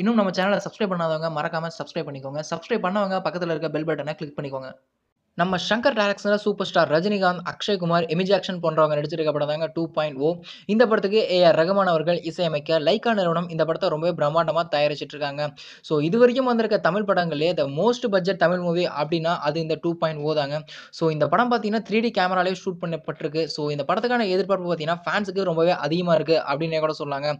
இன்னும் நம்ம சேனல சப்ஸ்கிரைப் பண்ணாதவங்க மறக்காம சப்ஸ்கிரைப் பண்ணிக்கோங்க. சப்ஸ்கிரைப் பண்ணவங்க பக்கத்துல இருக்க பெல் பட்டன கிளிக் பண்ணிக்கோங்க. நம்ம ஷங்கர் டைரக்ஷன்ல super star Rajinikanth, Akshay Kumar, Amy Jackson போன்றவங்க நடிச்சிருக்க படம் தாங்க 2.0. இந்த படத்துக்கு ஏ.ஆர். ரகுமான் அவர்கள் இசையமைக்க, லைக்கா நிறுவனம் இந்த படத்த ரொம்பவே பிரம்மாண்டமா தயாரிச்சுட்டு இருக்காங்க. இதுவரைக்கும் வந்திருக்க தமிழ் படங்கள்லயே the most budget Tamil movie அப்டின்னா, அது இந்த 2.0 தாங்க. இந்த படம் பார்த்தீங்கன்னா, 3டி கேமராலயே ஷூட் பண்ணப்பட்டிருக்கு. இந்த படத்துக்கான எதிர்பார்ப்பு பார்த்தீங்கன்னா, ஃபேன்ஸுக்கு ரொம்பவே அதிகமா இருக்கு அப்டின்னே கூட சொல்லலாங்க.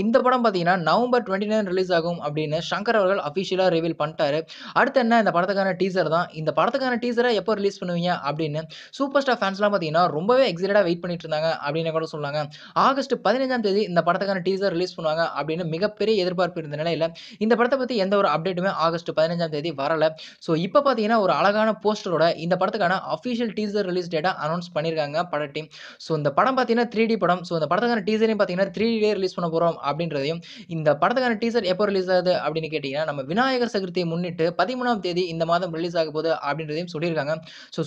இந்த படம் பார்த்தீங்கன்னா, நவம்பர் 29 ரிலீஸ் ஆகும் அப்டின்னு ஷங்கர் அவர்கள் அபிஷியலா ரிவீல் பண்ணிட்டாரு. அடுத்து என்ன இந்த படத்துக்கான டீசர் தான். இந்த படத்துக்கான டீசர எப்போ ரிலீஸ் பண்ணுவீங்க அப்படின்னு சூப்பர் ஸ்டார் ஃபேன்ஸ்லாம் பார்த்தீங்கன்னா, ரொம்பவே எக்ஸைட்டடா வெயிட் பண்ணிட்டு இருந்தாங்க அப்படின்னு கூட சொல்லலாங்க. ஆகஸ்ட் 15ஆம் தேதி இந்த படத்துக்கான டீசர் ரிலீஸ் பண்ணுவாங்க அப்படின்னு மிகப்பெரிய எதிர்பார்ப்பு இருந்த நிலையில, இந்த படத்த பத்தி எந்த ஒரு அப்டேட்டுமே ஆகஸ்ட் 15ஆம் தேதி வரல. இப்ப பார்த்தீங்கன்னா, ஒரு அழகான போஸ்டரோட இந்த படத்துக்கான அபிஷியல் டீசர் ரிலீஸ் டேட்ட அனௌன்ஸ் பண்ணியிருக்காங்க பட டீம். இந்த படம் பார்த்தீங்கன்னா 3டி படம். இந்த படத்துக்கான டீசரையும் பார்த்தீங்கன்னா 3டிலயே ரிலீஸ் பண்ண போறோம் அப்படின்றதையும், இந்த படத்துக்கான டீசர் எப்போ ரிலீஸ் ஆகுது அப்படின்னு கேட்டீங்கன்னா, நம்ம விநாயகர் சதுர்த்தியை முன்னிட்டு 13ஆம் தேதி இந்த மாதம் ரிலீஸ் ஆக போகுது அப்படின்றதையும் சொல்லியிருக்காங்க.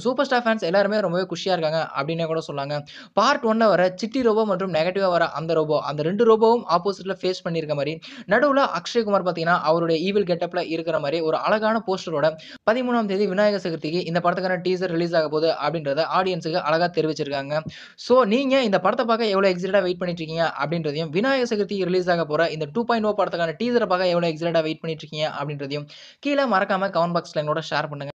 சூப்பர் ஸ்டார் ஃபேன்ஸ் எல்லாருமே ரொம்பவே குஷியா இருக்காங்க அப்படின்னே கூட சொல்லாங்க. பார்ட் 1ல வர சிட்டி ரோபோ மற்றும் நெகட்டிவா வர அந்த ரோபோ, அந்த 2 ரோபோவும் ஆப்போசிட்ல ஃபேஸ் பண்ணியிருக்க மாரி, நடுவுல அக்ஷய் குமார் பார்த்தீங்கன்னா, அவருடைய ஈவில் கெட்டப்ல இருக்கிற மாரி ஒரு அழகான போஸ்டரோட 13ஆம் தேதி விநாயகர் சதுர்த்திக்கு இந்த படத்துக்கான டீசர் ரிலீஸ் ஆக போகுது அப்படின்றத ஆடியன்ஸ்க்கு அழகா தெரிவிச்சிருக்காங்க. நீங்க இந்த படத்த பார்க்க எவ்வளோ எக்ஸைட்டடா வெயிட் பண்ணிட்டு இருக்கீங்க அப்படின்றதையும், விநாயகர் சதுர்த்திக்கு ரிலீஸ் ஆக போற இந்த 2.0 படத்துக்கான டீசர பார்க்க எவ்வளோ எக்ஸைட்டடா வெயிட் பண்ணிட்டு இருக்கீங்க அப்படின்றதையும் கீழ மறக்காம கமெண்ட் பாக்ஸ்ல எங்களோட ஷேர் பண்ணுங்க.